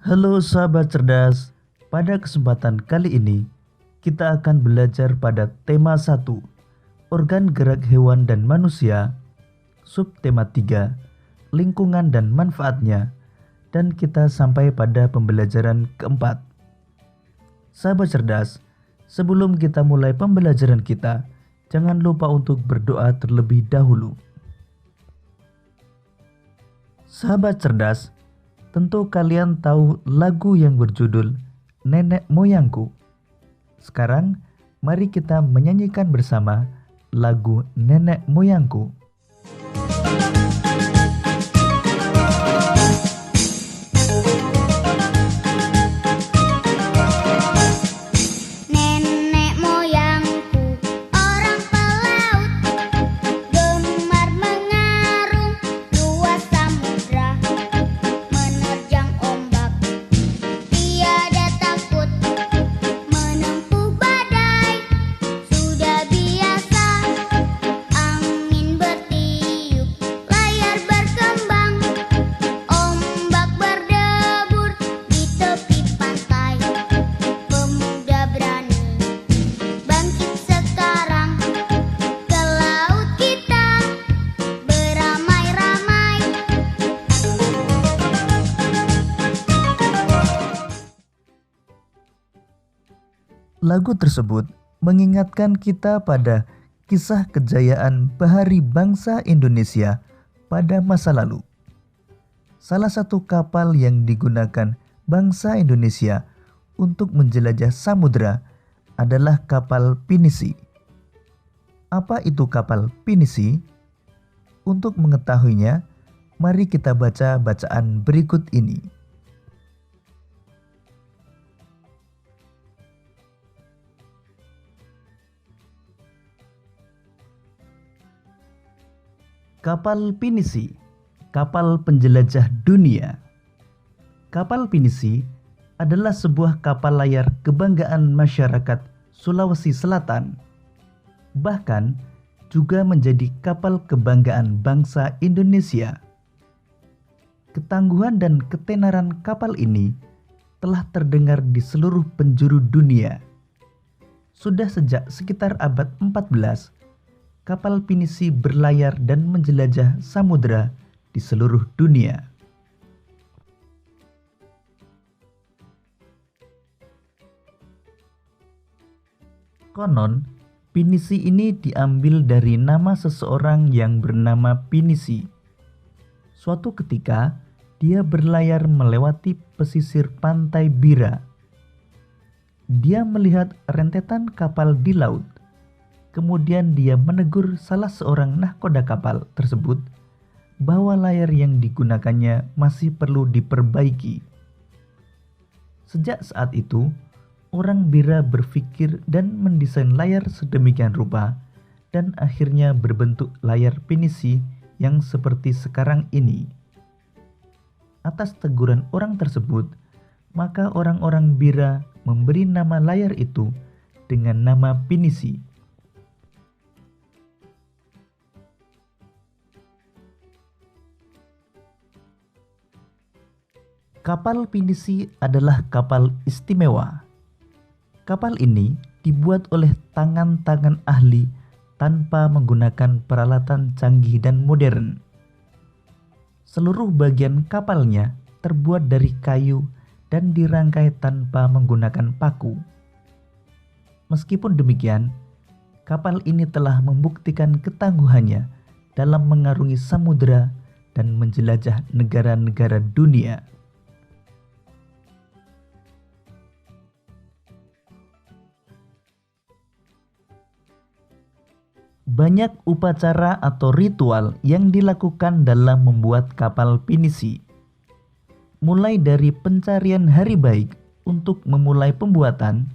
Halo sahabat cerdas, pada kesempatan kali ini kita akan belajar pada tema 1, organ gerak hewan dan manusia, subtema 3, lingkungan dan manfaatnya, dan kita sampai pada pembelajaran keempat. Sahabat cerdas, sebelum kita mulai pembelajaran kita, jangan lupa untuk berdoa terlebih dahulu. Sahabat cerdas, tentu kalian tahu lagu yang berjudul Nenek Moyangku. Sekarang, mari kita menyanyikan bersama lagu Nenek Moyangku. Nenek moyangku orang pelaut, gemar mengarung luas samudra, menerjang ombak tiada takut, menempuh badai sudah biasa, angin bertiup layar berkembang, ombak berdebur di tepi pantai. Pemuda berani bangkit sekarang, ke laut kita beramai-ramai. Lagu tersebut mengingatkan kita pada kisah kejayaan bahari bangsa Indonesia pada masa lalu. Salah satu kapal yang digunakan bangsa Indonesia untuk menjelajah samudera adalah kapal pinisi. Apa itu kapal pinisi? Untuk mengetahuinya, mari kita baca bacaan berikut ini. Kapal pinisi, kapal penjelajah dunia. Kapal pinisi adalah sebuah kapal layar kebanggaan masyarakat Sulawesi Selatan. Bahkan juga menjadi kapal kebanggaan bangsa Indonesia. Ketangguhan dan ketenaran kapal ini telah terdengar di seluruh penjuru dunia. Sudah sejak sekitar abad 14, kapal pinisi berlayar dan menjelajah samudera di seluruh dunia. Konon, pinisi ini diambil dari nama seseorang yang bernama Pinisi. Suatu ketika, dia berlayar melewati pesisir pantai Bira. Dia melihat rentetan kapal di laut. Kemudian dia menegur salah seorang nahkoda kapal tersebut bahwa layar yang digunakannya masih perlu diperbaiki. Sejak saat itu, orang Bira berpikir dan mendesain layar sedemikian rupa dan akhirnya berbentuk layar pinisi yang seperti sekarang ini. Atas teguran orang tersebut, maka orang-orang Bira memberi nama layar itu dengan nama pinisi. Kapal pinisi adalah kapal istimewa. Kapal ini dibuat oleh tangan-tangan ahli tanpa menggunakan peralatan canggih dan modern. Seluruh bagian kapalnya terbuat dari kayu dan dirangkai tanpa menggunakan paku. Meskipun demikian, kapal ini telah membuktikan ketangguhannya dalam mengarungi samudera dan menjelajah negara-negara dunia. Banyak upacara atau ritual yang dilakukan dalam membuat kapal pinisi. Mulai dari pencarian hari baik untuk memulai pembuatan,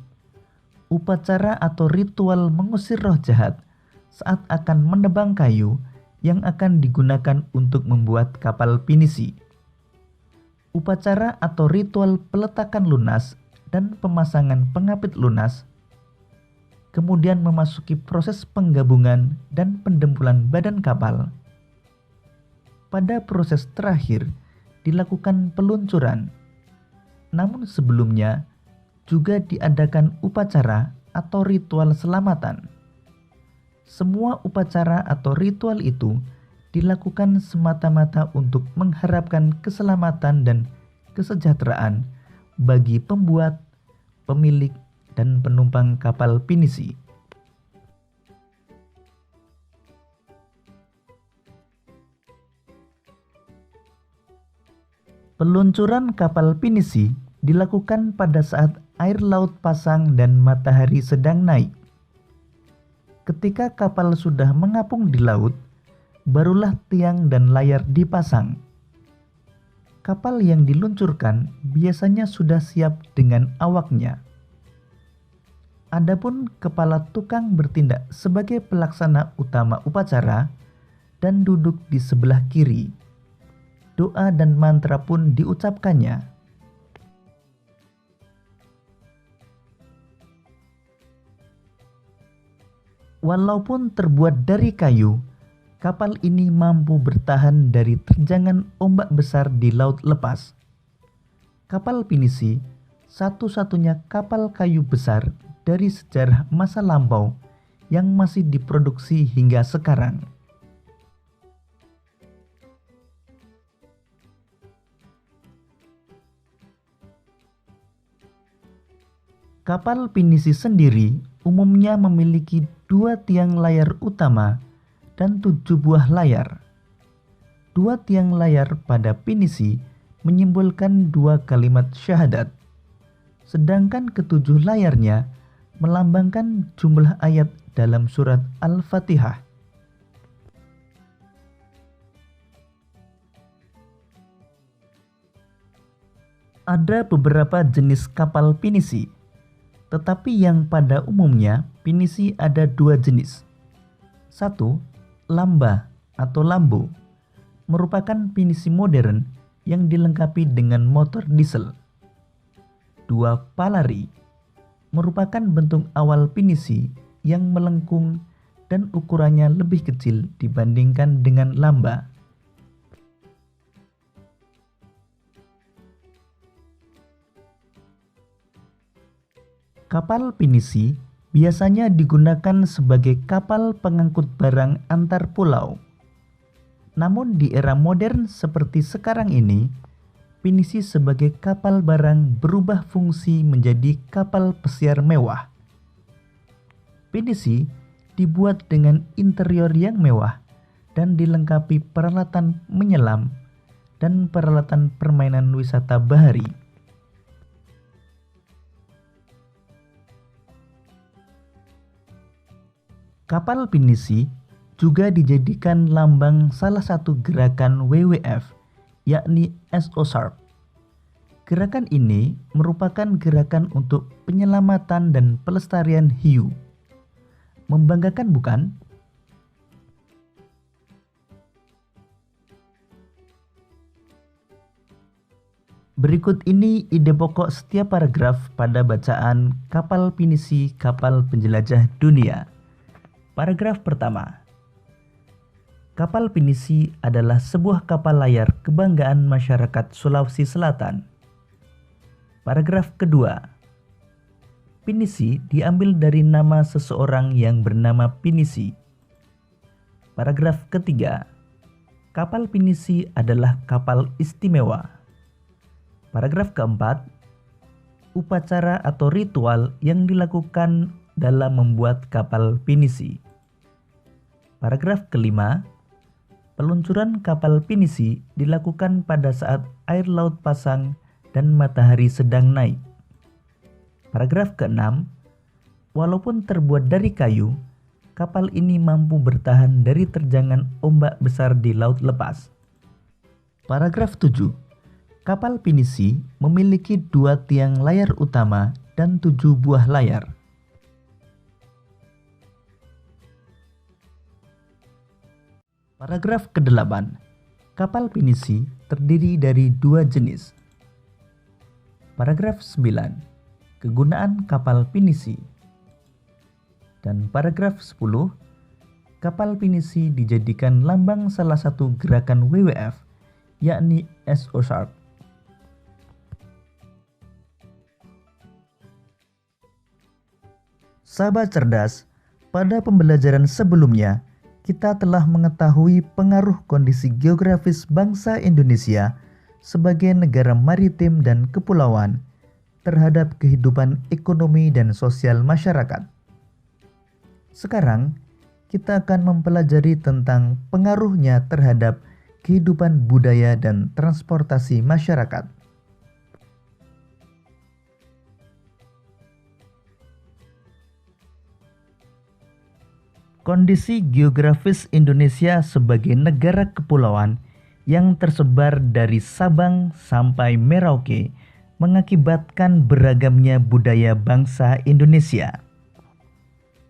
upacara atau ritual mengusir roh jahat saat akan menebang kayu yang akan digunakan untuk membuat kapal pinisi. Upacara atau ritual peletakan lunas dan pemasangan pengapit lunas, kemudian memasuki proses penggabungan dan pendempulan badan kapal. Pada proses terakhir dilakukan peluncuran. Namun sebelumnya juga diadakan upacara atau ritual selamatan. Semua upacara atau ritual itu dilakukan semata-mata untuk mengharapkan keselamatan dan kesejahteraan bagi pembuat, pemilik, dan penumpang kapal pinisi. Peluncuran kapal pinisi dilakukan pada saat air laut pasang dan matahari sedang naik. Ketika kapal sudah mengapung di laut, barulah tiang dan layar dipasang. Kapal yang diluncurkan biasanya sudah siap dengan awaknya. Adapun kepala tukang bertindak sebagai pelaksana utama upacara dan duduk di sebelah kiri. Doa dan mantra pun diucapkannya. Walaupun terbuat dari kayu, kapal ini mampu bertahan dari terjangan ombak besar di laut lepas. Kapal pinisi satu-satunya kapal kayu besar dari sejarah masa lampau yang masih diproduksi hingga sekarang. Kapal pinisi sendiri umumnya memiliki 2 tiang layar utama dan 7 buah layar. 2 tiang layar pada pinisi menyimbolkan 2 kalimat syahadat, sedangkan ketujuh layarnya melambangkan jumlah ayat dalam surat Al-Fatihah. Ada beberapa jenis kapal pinisi, tetapi yang pada umumnya pinisi ada 2 jenis. 1. Lamba atau lambo, merupakan pinisi modern yang dilengkapi dengan motor diesel. 2. Palari, merupakan bentuk awal pinisi yang melengkung dan ukurannya lebih kecil dibandingkan dengan lamba. Kapal pinisi biasanya digunakan sebagai kapal pengangkut barang antar pulau. Namun di era modern seperti sekarang ini, pinisi sebagai kapal barang berubah fungsi menjadi kapal pesiar mewah. Pinisi dibuat dengan interior yang mewah dan dilengkapi peralatan menyelam dan peralatan permainan wisata bahari. Kapal pinisi juga dijadikan lambang salah satu gerakan WWF, yakni SO Sharp. Gerakan ini merupakan gerakan untuk penyelamatan dan pelestarian hiu. Membanggakan bukan? Berikut ini ide pokok setiap paragraf pada bacaan Kapal Pinisi Kapal Penjelajah Dunia. Paragraf pertama. Kapal pinisi adalah sebuah kapal layar kebanggaan masyarakat Sulawesi Selatan. Paragraf kedua. Pinisi diambil dari nama seseorang yang bernama Pinisi. Paragraf ketiga. Kapal pinisi adalah kapal istimewa. Paragraf keempat. Upacara atau ritual yang dilakukan dalam membuat kapal pinisi. Paragraf kelima, peluncuran kapal pinisi dilakukan pada saat air laut pasang dan matahari sedang naik. Paragraf keenam, walaupun terbuat dari kayu, kapal ini mampu bertahan dari terjangan ombak besar di laut lepas. Paragraf 7, kapal pinisi memiliki 2 tiang layar utama dan 7 buah layar. Paragraf ke-8. Kapal pinisi terdiri dari 2 jenis. Paragraf 9. Kegunaan kapal pinisi. Dan paragraf 10. Kapal pinisi dijadikan lambang salah satu gerakan WWF, yakni SO Sharp. Sahabat cerdas, pada pembelajaran sebelumnya kita telah mengetahui pengaruh kondisi geografis bangsa Indonesia sebagai negara maritim dan kepulauan terhadap kehidupan ekonomi dan sosial masyarakat. Sekarang, kita akan mempelajari tentang pengaruhnya terhadap kehidupan budaya dan transportasi masyarakat. Kondisi geografis Indonesia sebagai negara kepulauan yang tersebar dari Sabang sampai Merauke mengakibatkan beragamnya budaya bangsa Indonesia.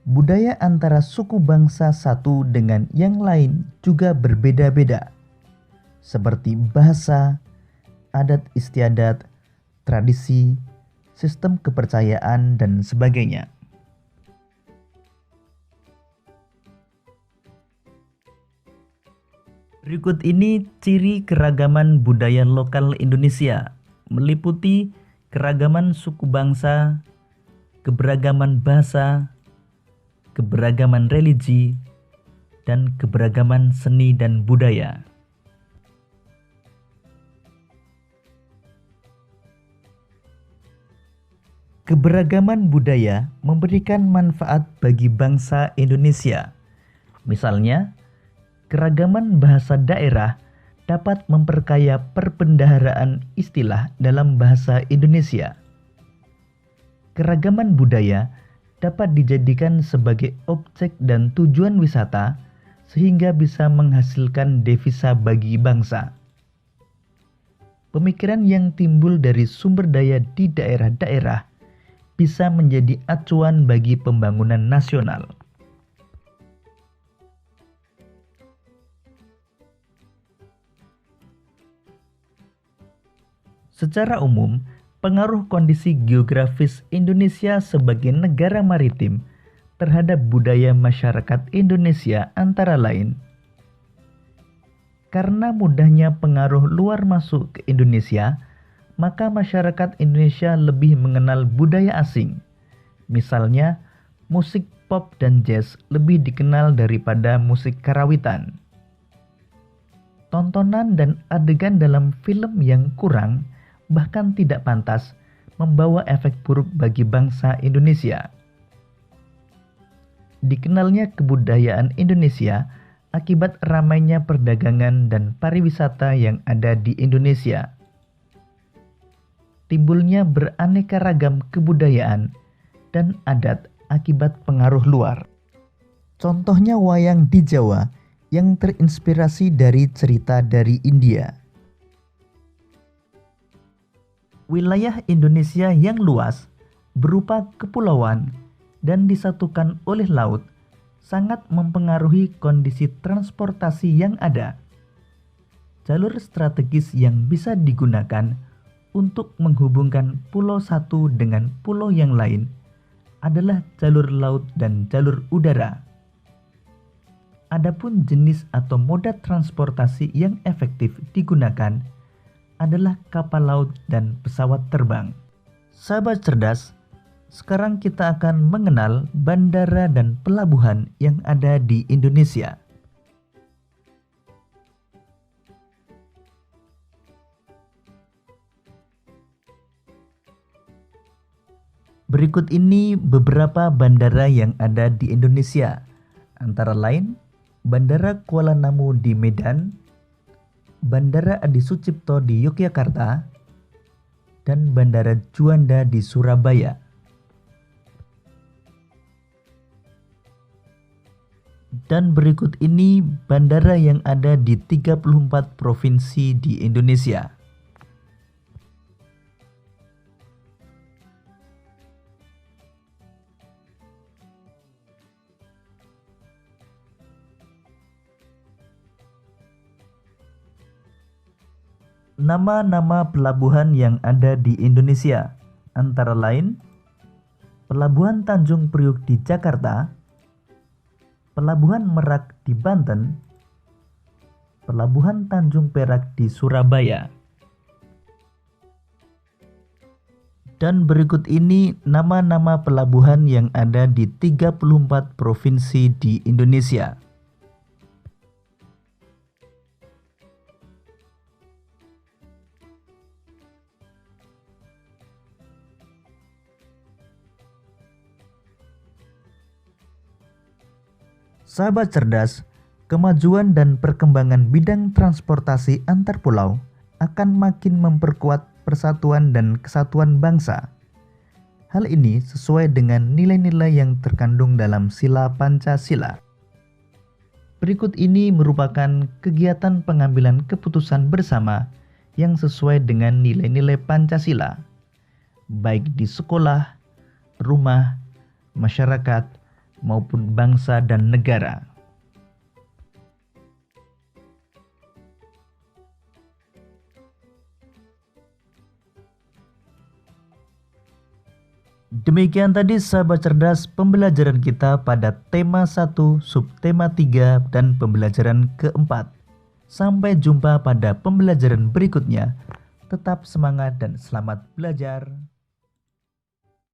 Budaya antara suku bangsa satu dengan yang lain juga berbeda-beda, seperti bahasa, adat istiadat, tradisi, sistem kepercayaan, dan sebagainya. Berikut ini ciri keragaman budaya lokal Indonesia, meliputi keragaman suku bangsa, keberagaman bahasa, keberagaman religi, dan keberagaman seni dan budaya. Keberagaman budaya memberikan manfaat bagi bangsa Indonesia. Misalnya, keragaman bahasa daerah dapat memperkaya perbendaharaan istilah dalam bahasa Indonesia. Keragaman budaya dapat dijadikan sebagai objek dan tujuan wisata sehingga bisa menghasilkan devisa bagi bangsa. Pemikiran yang timbul dari sumber daya di daerah-daerah bisa menjadi acuan bagi pembangunan nasional. Secara umum, pengaruh kondisi geografis Indonesia sebagai negara maritim terhadap budaya masyarakat Indonesia antara lain, karena mudahnya pengaruh luar masuk ke Indonesia, maka masyarakat Indonesia lebih mengenal budaya asing. Misalnya, musik pop dan jazz lebih dikenal daripada musik karawitan. Tontonan dan adegan dalam film yang kurang bahkan tidak pantas membawa efek buruk bagi bangsa Indonesia. Dikenalnya kebudayaan Indonesia akibat ramainya perdagangan dan pariwisata yang ada di Indonesia. Timbulnya beraneka ragam kebudayaan dan adat akibat pengaruh luar. Contohnya wayang di Jawa yang terinspirasi dari cerita dari India. Wilayah Indonesia yang luas, berupa kepulauan, dan disatukan oleh laut, sangat mempengaruhi kondisi transportasi yang ada. Jalur strategis yang bisa digunakan untuk menghubungkan pulau satu dengan pulau yang lain adalah jalur laut dan jalur udara. Adapun jenis atau moda transportasi yang efektif digunakan adalah kapal laut dan pesawat terbang. Sahabat cerdas, sekarang kita akan mengenal bandara dan pelabuhan yang ada di Indonesia. Berikut ini beberapa bandara yang ada di Indonesia, antara lain Bandara Kuala Namu di Medan, Bandara Adi Sucipto di Yogyakarta, dan Bandara Juanda di Surabaya. Dan berikut ini bandara yang ada di 34 provinsi di Indonesia. Nama-nama pelabuhan yang ada di Indonesia, antara lain Pelabuhan Tanjung Priuk di Jakarta, Pelabuhan Merak di Banten, Pelabuhan Tanjung Perak di Surabaya. Dan berikut ini nama-nama pelabuhan yang ada di 34 provinsi di Indonesia. Sahabat cerdas, kemajuan dan perkembangan bidang transportasi antar pulau akan makin memperkuat persatuan dan kesatuan bangsa. Hal ini sesuai dengan nilai-nilai yang terkandung dalam Sila Pancasila. Berikut ini merupakan kegiatan pengambilan keputusan bersama yang sesuai dengan nilai-nilai Pancasila, baik di sekolah, rumah, masyarakat, maupun bangsa dan negara. Demikian tadi sahabat cerdas pembelajaran kita pada tema 1, subtema 3, dan pembelajaran keempat. Sampai jumpa pada pembelajaran berikutnya. Tetap semangat dan selamat belajar.